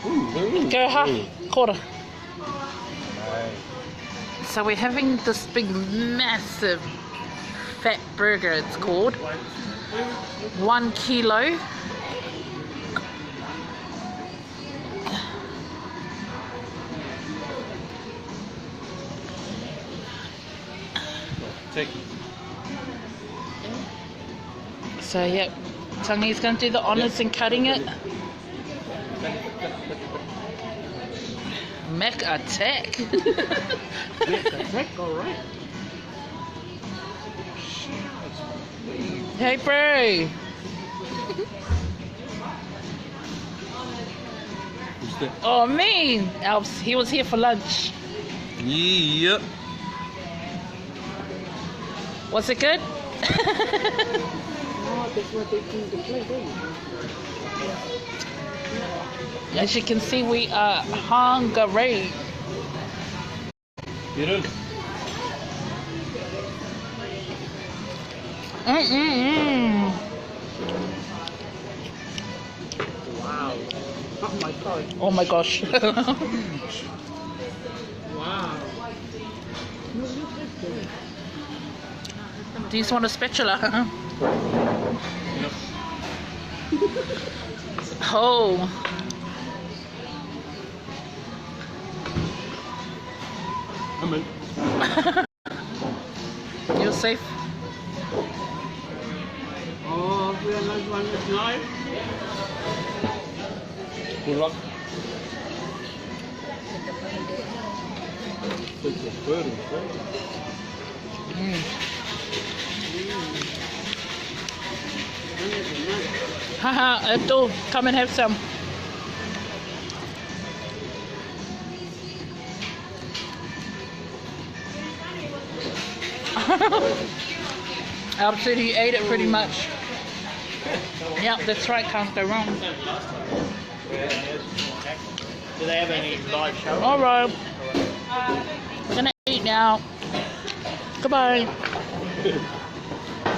Go half, quarter. So we're having this big, massive, fat burger, it's called. 1 kilo. So yep, Tangi's going to do the honours in cutting it. Mac attack. Mac attack, alright. Hey bro. Who's that? Oh me. Alps, he was here for lunch. Yep. Was it good? As you can see, we are hungry. Get in. Wow. Oh my god. Oh my gosh. Wow. Do you just want a spatula? Oh. I'm in. You're safe. Oh, we are not one is live. Good luck. Haha, Abdul, come and have some. Alps said he ate it pretty much. Yep, that's right, can't go wrong. Do they have any live show? Alright. Gonna eat now. Goodbye.